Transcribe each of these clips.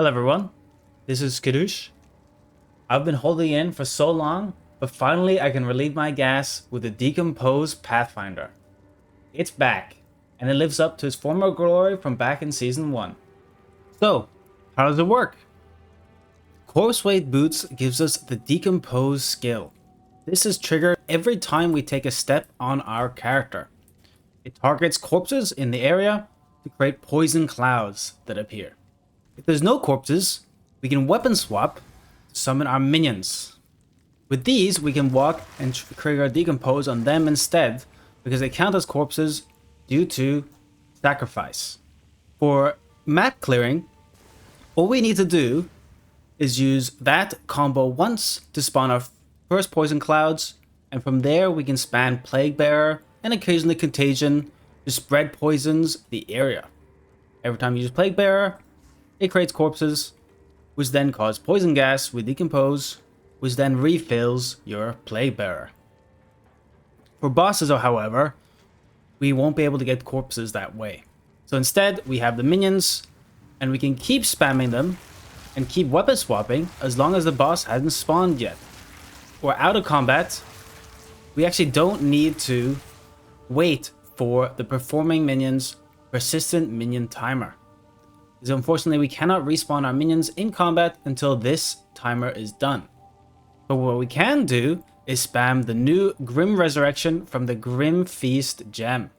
Hello everyone, this is Skadoosh. I've been holding in for so long, but finally I can relieve my gas with the Decompose Pathfinder. It's back, and it lives up to its former glory from back in Season 1. So, how does it work? Corpse Weight Boots gives us the Decompose skill. This is triggered every time we take a step on our character. It targets corpses in the area to create poison clouds that appear. If there's no corpses, we can weapon swap to summon our minions. With these, we can walk and trigger Decompose on them instead, because they count as corpses due to sacrifice. For map clearing, all we need to do is use that combo once to spawn our first poison clouds, and from there we can spam Plague Bearer and occasionally Contagion to spread poisons the area. Every time you use Plague Bearer, it creates corpses, which then cause poison gas with Decompose, which then refills your Plague Bearer. For bosses, however, we won't be able to get corpses that way. So instead, we have the minions, and we can keep spamming them and keep weapon swapping as long as the boss hasn't spawned yet. Or out of combat, we actually don't need to wait for the performing minions' persistent minion timer. So unfortunately, we cannot respawn our minions in combat until this timer is done. But what we can do is spam the new Grim Resurrection from the Grim Feast gem.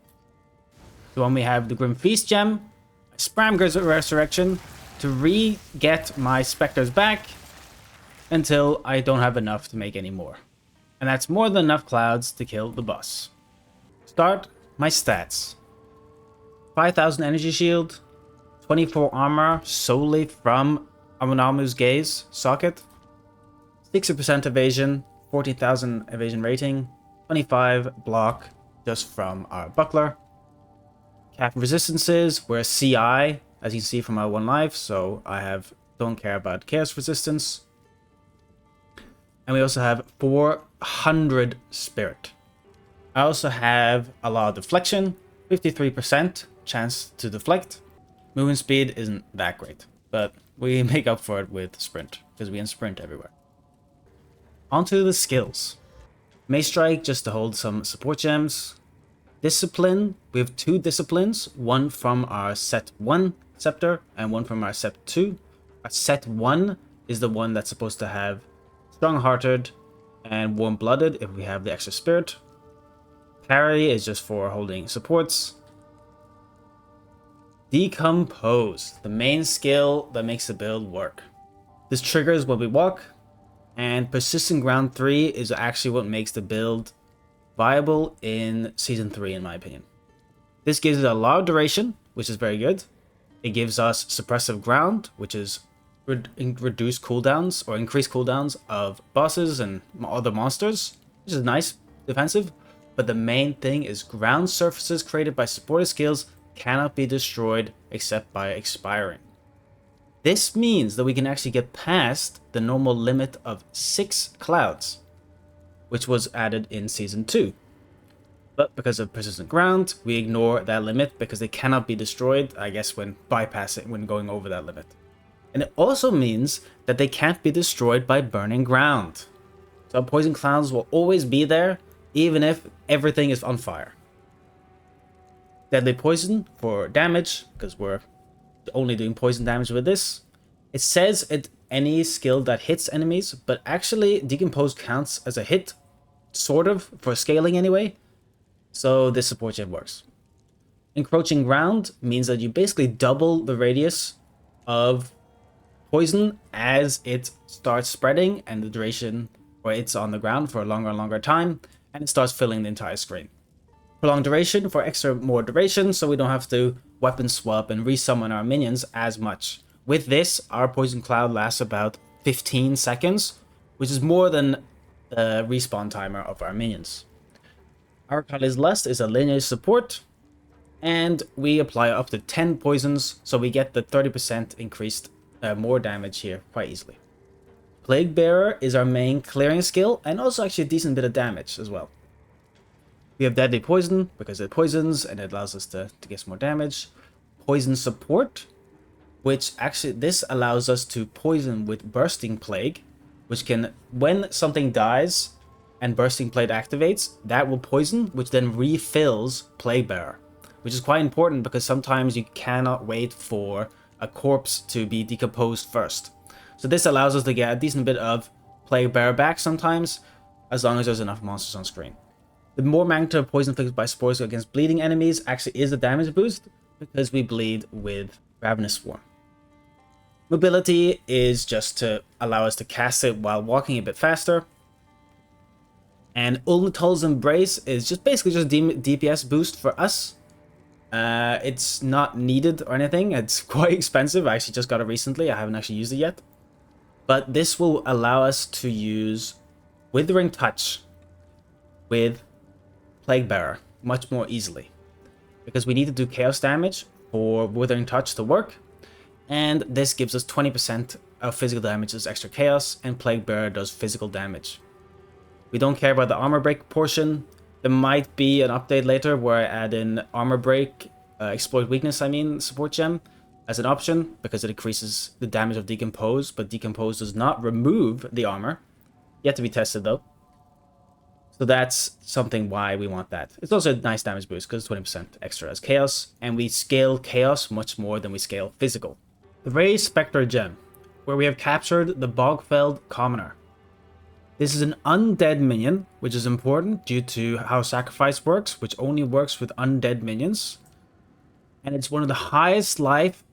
So when we have the Grim Feast gem, I spam Resurrection to re-get my spectres back until I don't have enough to make any more. And that's more than enough clouds to kill the boss. Start my stats. 5,000 energy shield, 24 armor solely from Amunamu's Gaze socket, 60% evasion, 14,000 evasion rating, 25 block just from our buckler. Cap resistances, we're CI, as you can see from my 1 life, so don't care about chaos resistance. And we also have 400 spirit. I also have a lot of deflection, 53% chance to deflect. Movement speed isn't that great, but we make up for it with sprint, because we can sprint everywhere. Onto the skills. Mace Strike, just to hold some support gems. Discipline, we have 2 disciplines, one from our set 1 scepter and one from our set 2. Our set 1 is the one that's supposed to have Strong-Hearted and Warm-Blooded if we have the extra spirit. Parry is just for holding supports. Decompose, the main skill that makes the build work. This triggers when we walk, and Persistent Ground 3 is actually what makes the build viable in Season 3 in my opinion. This gives it a lot of duration, which is very good. It gives us Suppressive Ground, which is reduced cooldowns or increased cooldowns of bosses and other monsters, which is nice, defensive. But the main thing is ground surfaces created by supported skills cannot be destroyed except by expiring. This means that we can actually get past the normal limit of 6 clouds, which was added in Season 2. But because of Persistent Ground, we ignore that limit because they cannot be destroyed, I guess, when going over that limit. And it also means that they can't be destroyed by burning ground. So poison clouds will always be there, even if everything is on fire. Deadly Poison for damage, because we're only doing poison damage with this. It says any skill that hits enemies, but actually Decompose counts as a hit, sort of, for scaling anyway. So this support gem works. Encroaching Ground means that you basically double the radius of poison as it starts spreading and the duration, or it's on the ground for a longer and longer time, and it starts filling the entire screen. Prolonged Duration for more duration, so we don't have to weapon swap and resummon our minions as much. With this, our Poison Cloud lasts about 15 seconds, which is more than the respawn timer of our minions. Our Kali's Lust is a lineage support, and we apply up to 10 poisons, so we get the 30% increased more damage here quite easily. Plague Bearer is our main clearing skill, and also actually a decent bit of damage as well. We have Deadly Poison, because it poisons, and it allows us to get some more damage. Poison Support, which actually this allows us to poison with Bursting Plague, which can, when something dies and Bursting Plague activates, that will poison, which then refills Plague Bearer, which is quite important because sometimes you cannot wait for a corpse to be decomposed first. So this allows us to get a decent bit of Plague Bearer back sometimes, as long as there's enough monsters on screen. The more magnitude of poison inflicted by spores against bleeding enemies actually is a damage boost, because we bleed with Ravenous Swarm. Mobility is just to allow us to cast it while walking a bit faster. And Ulnatol's Embrace is just basically just DPS boost for us. It's not needed or anything. It's quite expensive. I actually just got it recently. I haven't actually used it yet. But this will allow us to use Withering Touch with Plague Bearer much more easily, because we need to do chaos damage for Withering Touch to work, and this gives us 20% of physical damage as extra chaos, and Plague Bearer does physical damage. We don't care about the armor break portion. There might be an update later where I add in armor break, exploit weakness support gem as an option, because it increases the damage of Decompose, but Decompose does not remove the armor. Yet to be tested though. So that's something why we want that. It's also a nice damage boost because it's 20% extra as chaos, and we scale chaos much more than we scale physical. The Ray Spectre gem, where we have captured the Bogfeld Commoner. This is an undead minion, which is important due to how sacrifice works, which only works with undead minions. And it's one of the highest life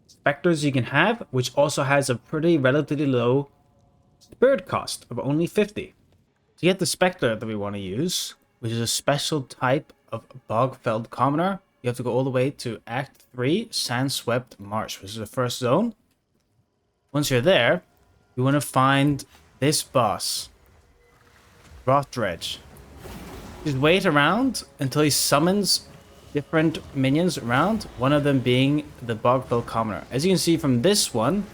specters you can have, which also has a pretty relatively low spirit cost of only 50. To get the Spectre that we want to use, which is a special type of Bogfeld Commoner, you have to go all the way to Act 3, Sandswept Marsh, which is the first zone. Once you're there, you want to find this boss, Rothdredge. Just wait around until he summons different minions around, one of them being the Bogfeld Commoner. As you can see from this one,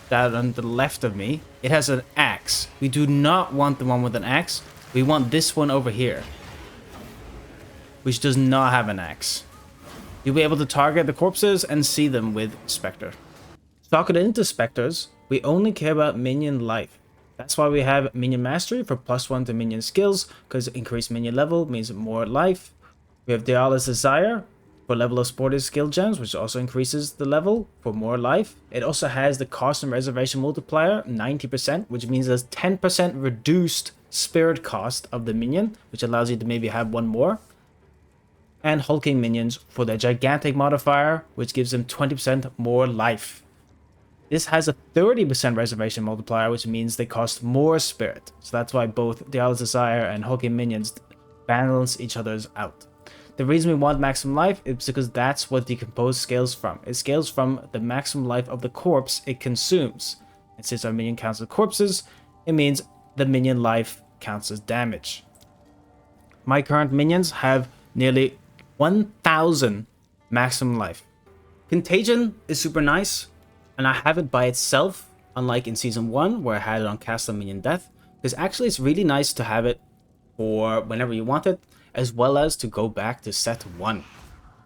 that on the left of me, it has an axe. We do not want the one with an axe. We want this one over here, which does not have an axe. You'll be able to target the corpses and see them with Spectre. Talking into Spectres, we only care about minion life. That's why we have Minion Mastery for +1 to minion skills, because increased minion level means more life. We have Diala's Desire for level of sported skill gems, which also increases the level for more life. It also has the cost and reservation multiplier, 90%, which means there's 10% reduced spirit cost of the minion, which allows you to maybe have one more. And hulking minions for their gigantic modifier, which gives them 20% more life. This has a 30% reservation multiplier, which means they cost more spirit. So that's why both Diala's Desire and hulking minions balance each other's out. The reason we want maximum life is because that's what Decompose scales from. It scales from the maximum life of the corpse it consumes. And since our minion counts as corpses, it means the minion life counts as damage. My current minions have nearly 1000 maximum life. Contagion is super nice, and I have it by itself, unlike in Season 1 where I had it on cast on minion death, because actually it's really nice to have it for whenever you want it, as well as to go back to set 1.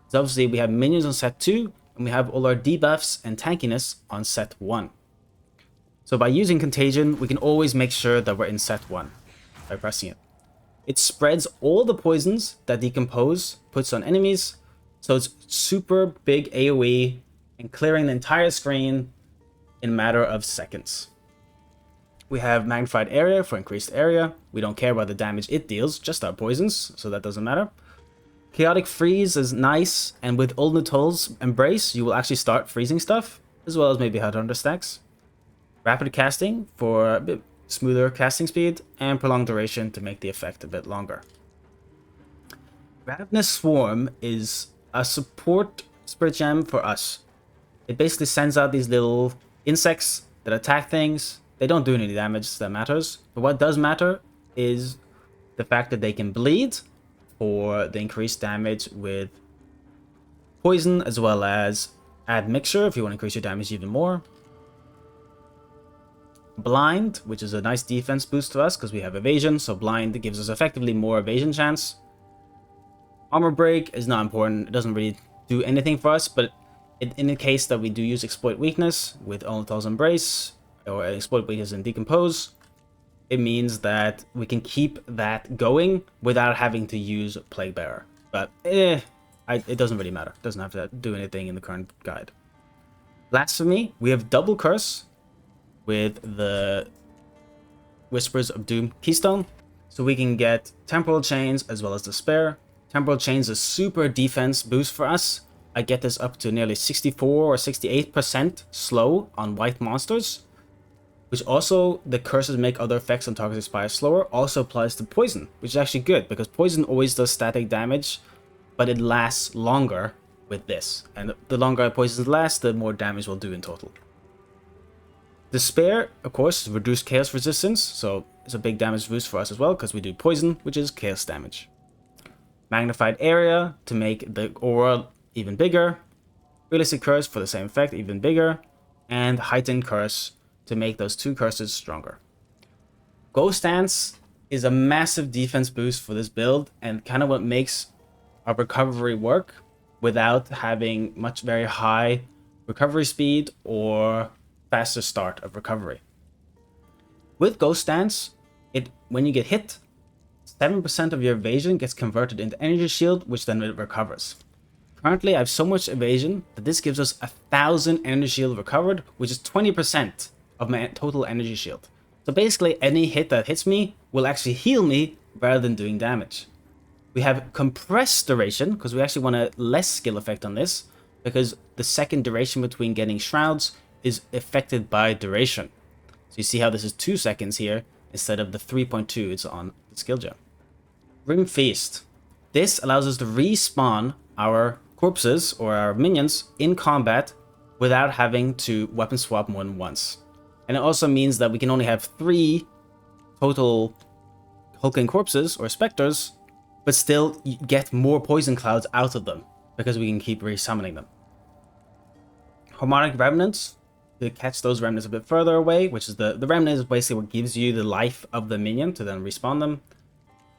So obviously we have minions on set 2, and we have all our debuffs and tankiness on set 1. So by using Contagion, we can always make sure that we're in set 1 by pressing it. It spreads all the poisons that Decompose puts on enemies, so it's super big AoE and clearing the entire screen in a matter of seconds. We have Magnified Area for increased area. We don't care about the damage it deals, just our poisons, so that doesn't matter. Chaotic Freeze is nice, and with Ulnatol's Embrace, you will actually start freezing stuff, as well as maybe Headhunter stacks. Rapid Casting for a bit smoother casting speed, and Prolonged Duration to make the effect a bit longer. Ravenous Swarm is a support spirit gem for us. It basically sends out these little insects that attack things. They don't do any damage that matters, but what does matter is the fact that they can bleed for the increased damage with poison, as well as add mixture if you want to increase your damage even more. Blind, which is a nice defense boost to us because we have evasion, so blind gives us effectively more evasion chance. Armor break is not important, it doesn't really do anything for us, but In the case that we do use Exploit Weakness with Onatol's Embrace, or Exploit Weakness and Decompose, it means that we can keep that going without having to use Plague Bearer. But it doesn't really matter. It doesn't have to do anything in the current guide. Blasphemy, we have double curse with the Whispers of Doom Keystone. So we can get Temporal Chains as well as Despair. Temporal Chains is super defense boost for us. I get this up to nearly 64 or 68% slow on white monsters. Which also, the curses make other effects on targets expire slower, also applies to poison, which is actually good, because poison always does static damage, but it lasts longer with this. And the longer poisons last, the more damage we'll do in total. Despair, of course, is reduced chaos resistance, so it's a big damage boost for us as well, because we do poison, which is chaos damage. Magnified area to make the aura even bigger. Realistic curse for the same effect, even bigger. And heightened curse to make those two curses stronger. Ghost Dance is a massive defense boost for this build and kind of what makes our recovery work without having much very high recovery speed or faster start of recovery. With Ghost Dance, when you get hit, 7% of your evasion gets converted into energy shield, which then it recovers. Currently, I have so much evasion that this gives us 1,000 energy shield recovered, which is 20% of my total energy shield. So basically, any hit that hits me will actually heal me rather than doing damage. We have compressed duration, because we actually want a less skill effect on this, because the second duration between getting shrouds is affected by duration. So you see how this is 2 seconds here, instead of the 3.2 it's on the skill gem. Grim Feast. This allows us to respawn our corpses or our minions in combat without having to weapon swap more than once. And it also means that we can only have 3 total hulking corpses or spectres, but still get more poison clouds out of them because we can keep resummoning them. Harmonic Remnants, to catch those remnants a bit further away, which is the remnant is basically what gives you the life of the minion to then respawn them.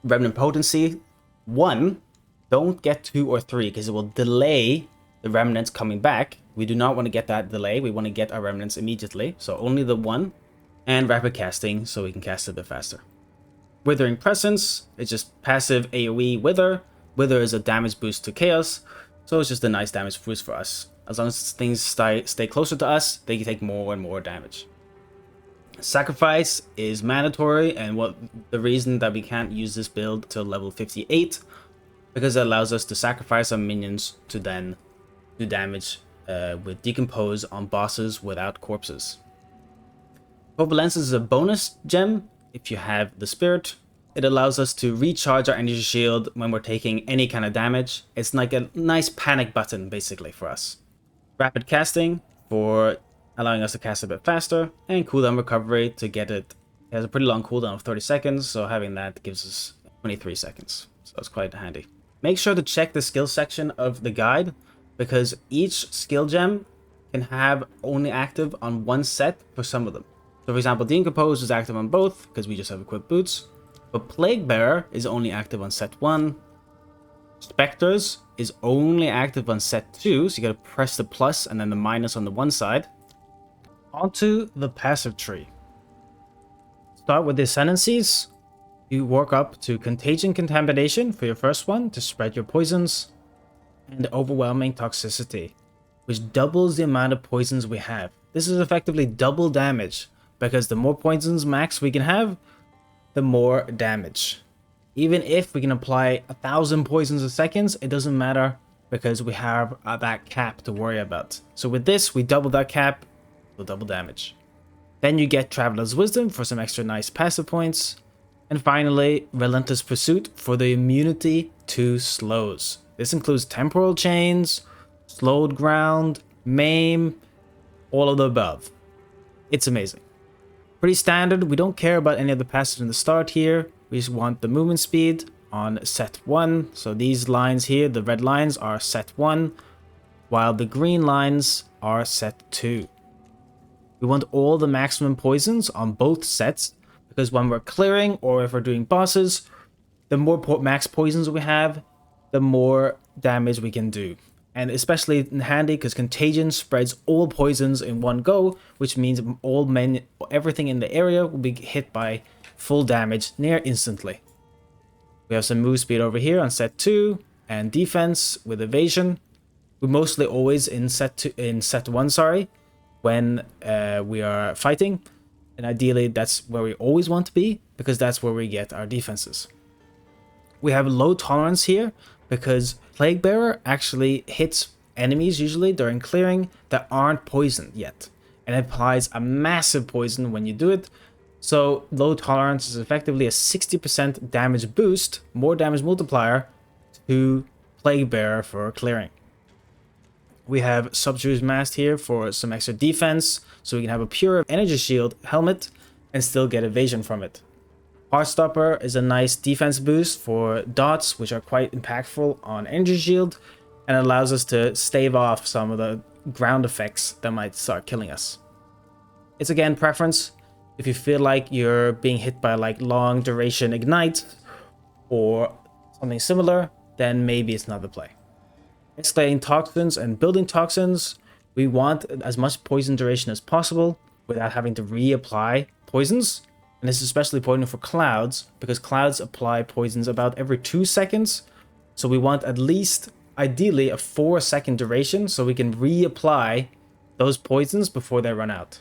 Remnant Potency, 1, don't get 2 or 3 because it will delay the remnants coming back. We do not want to get that delay. We want to get our remnants immediately. So only the 1. And Rapid Casting so we can cast it a bit faster. Withering Presence, it's just passive AoE Wither. Wither is a damage boost to Chaos. So it's just a nice damage boost for us. As long as things stay closer to us, they can take more and more damage. Sacrifice is mandatory, and the reason that we can't use this build till level 58, because it allows us to sacrifice our minions to then do damage with Decompose on bosses without corpses. Covalence is a bonus gem if you have the Spirit. It allows us to recharge our energy shield when we're taking any kind of damage. It's like a nice panic button basically for us. Rapid Casting for allowing us to cast a bit faster, and cooldown recovery to get it. It has a pretty long cooldown of 30 seconds, so having that gives us 23 seconds. So it's quite handy. Make sure to check the skill section of the guide, because each skill gem can have only active on one set for some of them. So for example, Decompose is active on both, because we just have equipped boots. But Plague Bearer is only active on set 1. Spectres is only active on set 2, so you gotta press the plus and then the minus on the one side. Onto the passive tree. Start with the Ascendancies. You work up to Contagion Contamination for your first one to spread your poisons, and Overwhelming Toxicity, which doubles the amount of poisons we have. This is effectively double damage, because the more poisons max we can have, the more damage. Even if we can apply 1,000 poisons a second, it doesn't matter, because we have that cap to worry about. So with this, we double that cap, so double damage. Then you get Traveler's Wisdom for some extra nice passive points. And finally, Relentless Pursuit for the immunity to slows. This includes Temporal Chains, Slowed Ground, Maim, all of the above. It's amazing. Pretty standard. We don't care about any of the passives in the start here. We just want the movement speed on set 1. So these lines here, the red lines, are set 1, while the green lines are set 2. We want all the maximum poisons on both sets, because when we're clearing or if we're doing bosses, the more max poisons we have, the more damage we can do. And especially handy because Contagion spreads all poisons in one go, which means everything in the area will be hit by full damage near instantly. We have some move speed over here on set 2 and defense with evasion. We're mostly always in set 1, sorry, when we are fighting. And ideally that's where we always want to be because that's where we get our defenses. We have low tolerance here because Plague Bearer actually hits enemies usually during clearing that aren't poisoned yet. And it applies a massive poison when you do it. So low tolerance is effectively a 60% damage boost, more damage multiplier to Plague Bearer for clearing. We have Subdue's Mask here for some extra defense, so we can have a pure energy shield helmet and still get evasion from it. Heartstopper is a nice defense boost for dots, which are quite impactful on energy shield, and allows us to stave off some of the ground effects that might start killing us. It's again preference. If you feel like you're being hit by like long duration ignite or something similar, then maybe it's not the play. Escalating toxins and building toxins, we want as much poison duration as possible without having to reapply poisons. And this is especially important for clouds because clouds apply poisons about every 2 seconds. So we want at least, ideally, a 4-second duration so we can reapply those poisons before they run out.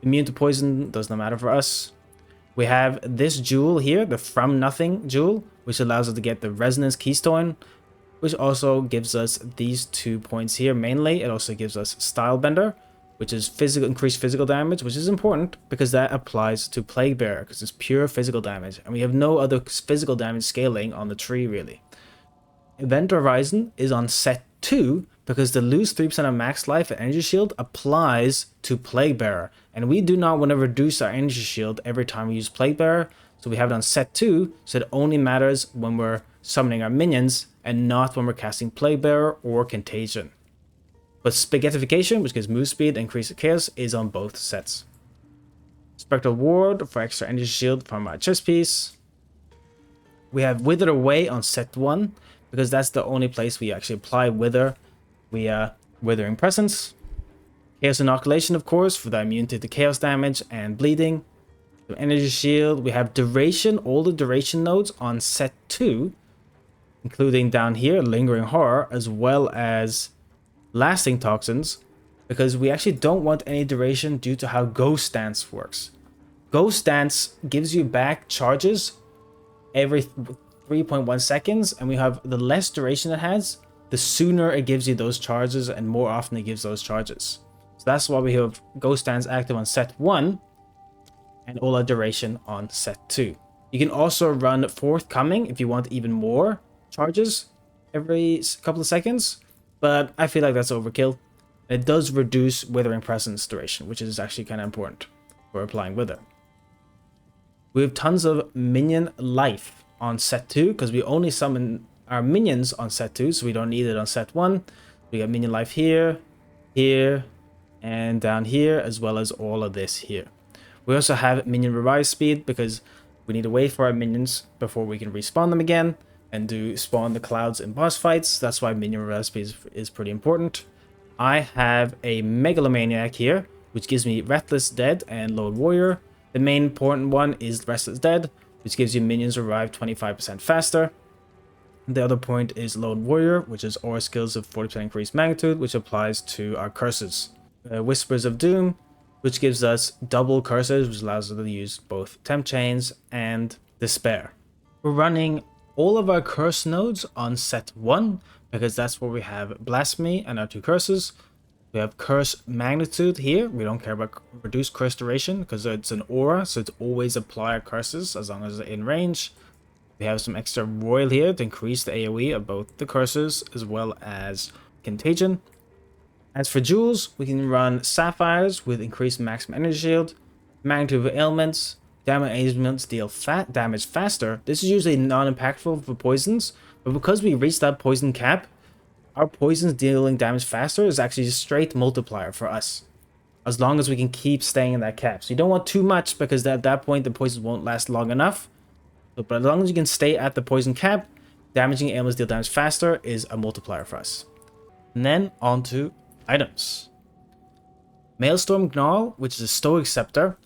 Immune to poison does not matter for us. We have this jewel here, the From Nothing jewel, which allows us to get the Resonance Keystone, which also gives us these 2 points here mainly. It also gives us Stylebender, which is increased physical damage, which is important because that applies to Plague Bearer because it's pure physical damage. And we have no other physical damage scaling on the tree really. Event Horizon is on set 2 because the lose 3% of max life and energy shield applies to Plague Bearer. And we do not want to reduce our energy shield every time we use Plague Bearer. So we have it on set 2, so it only matters when we're summoning our minions and not when we're casting Plague Bearer or Contagion. But Spaghettification, which gives move speed and increased chaos, is on both sets. Spectral Ward for extra energy shield from our chest piece. We have Withered Away on set 1, because that's the only place we actually apply Wither via Withering Presence. Chaos Inoculation, of course, for the immunity to chaos damage and bleeding. So energy shield, we have Duration, all the duration nodes on set 2, including down here, Lingering Horror, as well as Lasting Toxins, because we actually don't want any duration due to how Ghost Dance works. Ghost Dance gives you back charges every 3.1 seconds, and we have the less duration it has, the sooner it gives you those charges and more often it gives those charges. So that's why we have Ghost Dance active on set 1 and all our duration on set 2. You can also run Forthcoming if you want even more charges every couple of seconds, but I feel like that's overkill. It does reduce Withering Presence duration, which is actually kind of important for applying Wither. We have tons of minion life on set 2 because we only summon our minions on set 2, so we don't need it on set 1. We got minion life here, here, and down here, as well as all of this here. We also have minion revive speed because we need to wait for our minions before we can respawn them again and do spawn the clouds in boss fights. That's why minion revive speed is pretty important. I have a Megalomaniac here, which gives me Restless Dead and Lone Warrior. The main important one is Restless Dead, which gives you minions revive 25% faster. The other point is Lone Warrior, which is aura skills of 40% increased magnitude, which applies to our curses. Whispers of Doom, which gives us double curses, which allows us to use both Temp Chains and Despair. We're running all of our curse nodes on set 1, because that's where we have Blasphemy and our 2 curses. We have Curse Magnitude here. We don't care about reduced curse duration because it's an aura, so it's always apply our curses as long as they're in range. We have some extra Royal here to increase the AoE of both the curses as well as Contagion. As for jewels, we can run Sapphires with increased maximum energy shield, Magnitude of Ailments, Damage Ailments deal damage faster. This is usually non-impactful for poisons, but because we reached that poison cap, our poisons dealing damage faster is actually a straight multiplier for us, as long as we can keep staying in that cap. So you don't want too much because at that point the poisons won't last long enough. But as long as you can stay at the poison cap, damaging ailments deal damage faster is a multiplier for us. And then on to items. Maelstrom Gnarl, which is a Stoic Scepter,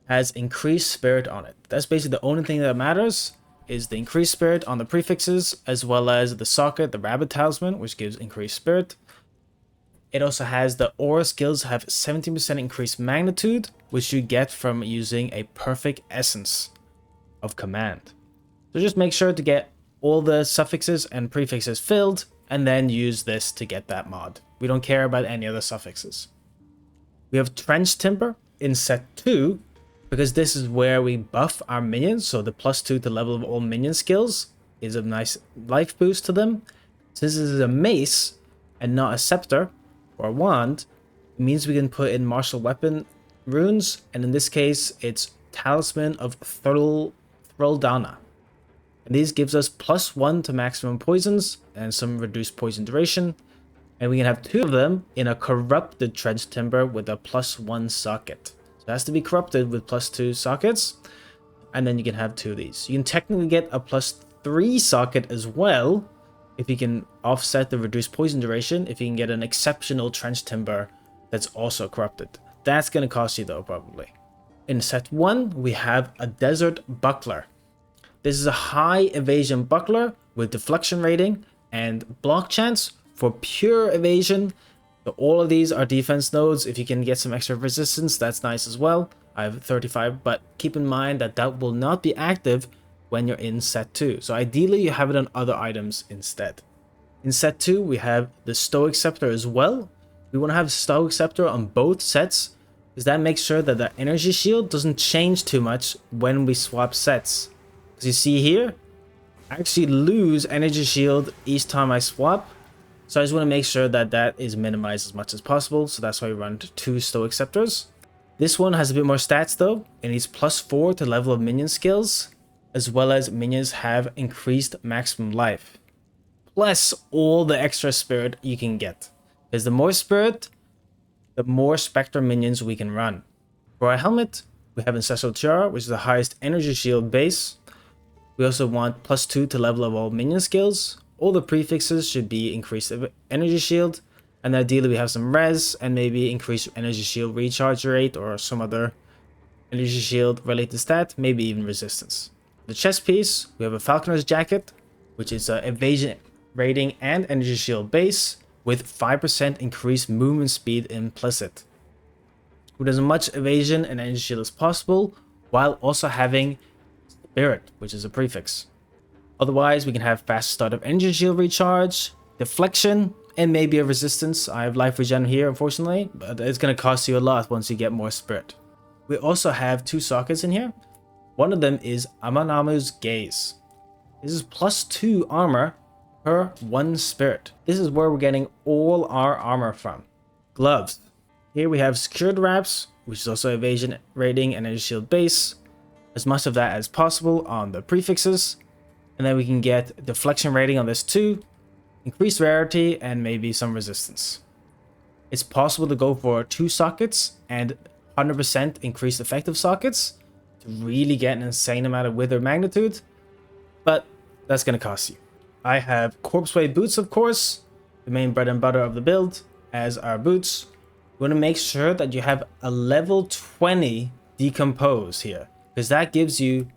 has increased spirit on it. That's basically the only thing that matters, is the increased spirit on the prefixes, as well as the socket, the Rabbit Talisman, which gives increased spirit. It also has the aura skills have 17% increased magnitude, which you get from using a perfect essence of command. So just make sure to get all the suffixes and prefixes filled, and then use this to get that mod. We don't care about any other suffixes. We have Trench Timber in set 2, because this is where we buff our minions, so the +2 to level of all minion skills is a nice life boost to them. Since this is a mace and not a scepter or a wand, it means we can put in martial weapon runes, and in this case it's Talisman of Thraldana. And these gives us +1 to maximum poisons and some reduced poison duration. And we can have 2 of them in a corrupted Trench Timber with a +1 socket. So it has to be corrupted with +2 sockets. And then you can have 2 of these. You can technically get a +3 socket as well if you can offset the reduced poison duration, if you can get an exceptional Trench Timber that's also corrupted. That's going to cost you though, probably. In set 1, we have a Desert Buckler. This is a high evasion buckler with deflection rating and block chance for pure evasion. So all of these are defense nodes. If you can get some extra resistance, that's nice as well. I have 35, but keep in mind that that will not be active when you're in set 2. So ideally you have it on other items instead. In set 2, we have the Stoic Scepter as well. We want to have Stoic Scepter on both sets, because that makes sure that the energy shield doesn't change too much when we swap sets. As you see here, I actually lose energy shield each time I swap. So I just want to make sure that that is minimized as much as possible. So that's why we run 2 Stoic Scepters. This one has a bit more stats though. It needs +4 to level of minion skills, as well as minions have increased maximum life. Plus all the extra spirit you can get. Because the more spirit, the more Spectre minions we can run. For our helmet, we have Ancestral Tiara, which is the highest energy shield base. We also want +2 to level of all minion skills. All the prefixes should be increased energy shield. And ideally we have some res and maybe increased energy shield recharge rate or some other energy shield related stat, maybe even resistance. The chest piece, we have a Falconer's Jacket, which is an evasion rating and energy shield base with 5% increased movement speed implicit. With as much evasion and energy shield as possible, while also having Spirit, which is a prefix. Otherwise, we can have fast start of energy shield recharge, deflection, and maybe a resistance. I have life regen here, unfortunately, but it's going to cost you a lot once you get more spirit. We also have 2 sockets in here. One of them is Amanamu's Gaze. This is +2 armor per 1 spirit. This is where we're getting all our armor from. Gloves. Here we have Secured Wraps, which is also evasion rating and energy shield base. As much of that as possible on the prefixes. And then we can get deflection rating on this too, increased rarity, and maybe some resistance. It's possible to go for 2 sockets and 100% increased effective sockets to really get an insane amount of wither magnitude, but that's going to cost you. I have Corpse Way boots, of course, the main bread and butter of the build, as our boots. We want to make sure that you have a level 20 Decompose here, because that gives you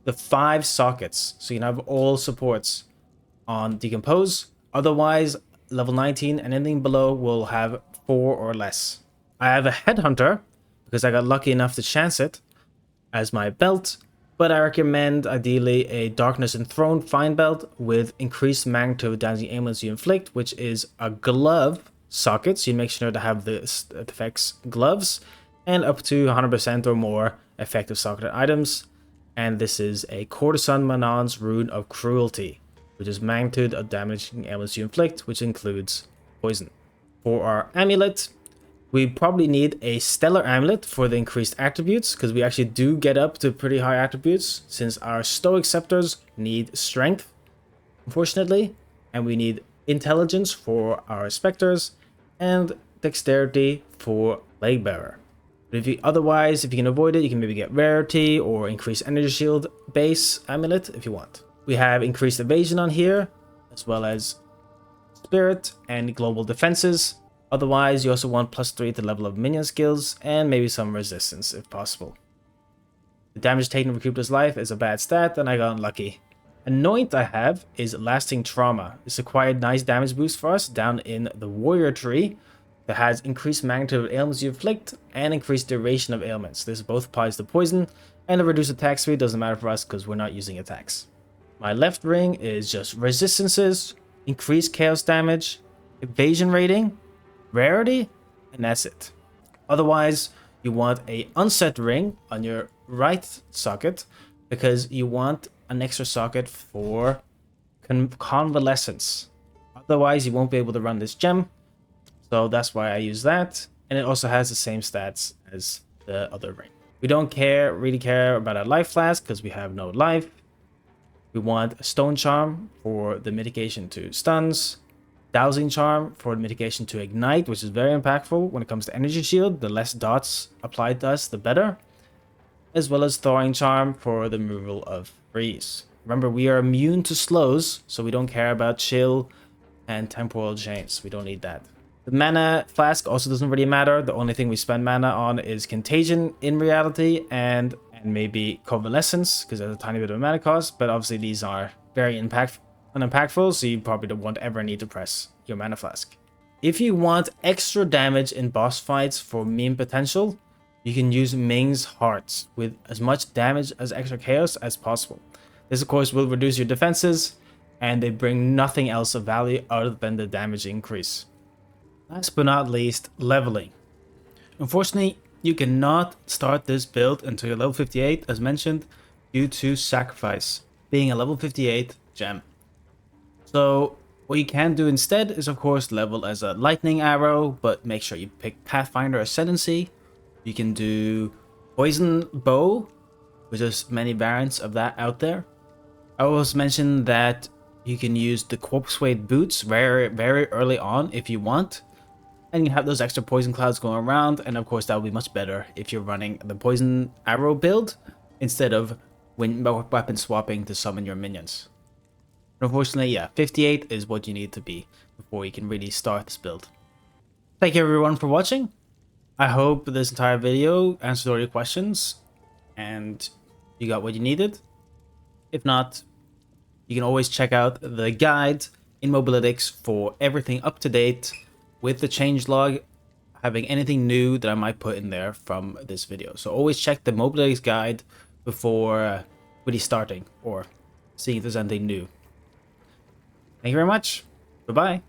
the 5 sockets, so you can have all supports on Decompose. Otherwise, level 19 and anything below will have 4 or less. I have a Headhunter, because I got lucky enough to chance it, as my belt, but I recommend ideally a Darkness Enthroned Fine Belt with increased magnitude of damaging ailments you inflict, which is a glove socket, so you make sure to have the effects gloves, and up to 100% or more effective socketed items. And this is a Courtesan Manon's Rune of Cruelty, which is magnitude of damaging ailments you inflict, which includes poison. For our amulet, we probably need a Stellar Amulet for the increased attributes, because we actually do get up to pretty high attributes, since our Stoic Scepters need Strength, unfortunately, and we need Intelligence for our Spectres, and Dexterity for Legbearer. But if you can avoid it, you can maybe get Rarity or increase Energy Shield base amulet if you want. We have increased evasion on here, as well as spirit and global defenses. Otherwise, you also want +3 to level of minion skills and maybe some resistance if possible. The damage taken to recoup this life is a bad stat, and I got unlucky. Anoint I have is Lasting Trauma. This acquired nice damage boost for us down in the Warrior tree that has increased magnitude of ailments you inflict and increased duration of ailments. This both applies to poison, and the reduced attack speed doesn't matter for us because we're not using attacks. My left ring is just resistances, increased chaos damage, evasion rating, rarity, and that's it. Otherwise, you want a unset ring on your right socket because you want an extra socket for convalescence. Otherwise, you won't be able to run this gem. So that's why I use that. And it also has the same stats as the other ring. We don't really care about a life flask because we have no life. We want a stone charm for the mitigation to stuns. Dowsing charm for the mitigation to ignite, which is very impactful when it comes to energy shield. The less dots applied to us, the better. As well as thawing charm for the removal of freeze. Remember, we are immune to slows, so we don't care about chill and temporal chains. We don't need that. The mana flask also doesn't really matter. The only thing we spend mana on is contagion in reality and maybe convalescence because there's a tiny bit of mana cost. But obviously these are very unimpactful, so you probably won't ever need to press your mana flask. If you want extra damage in boss fights for meme potential, you can use Ming's Hearts with as much damage as extra chaos as possible. This of course will reduce your defenses, and they bring nothing else of value other than the damage increase. Last but not least, leveling. Unfortunately, you cannot start this build until you're level 58, as mentioned, due to sacrifice, being a level 58 gem. So what you can do instead is of course level as a lightning arrow, but make sure you pick Pathfinder Ascendancy. You can do poison bow, which is many variants of that out there. I always mentioned that you can use the corpse weight boots very early on if you want, and you have those extra poison clouds going around, and of course that will be much better if you're running the poison arrow build instead of weapon swapping to summon your minions. Unfortunately, yeah, 58 is what you need to be before you can really start this build. Thank you everyone for watching. I hope this entire video answered all your questions and you got what you needed. If not, you can always check out the guide in Mobalytics for everything up to date with the changelog, having anything new that I might put in there from this video. So always check the Mobalytics guide before really starting or seeing if there's anything new. Thank you very much. Bye-bye.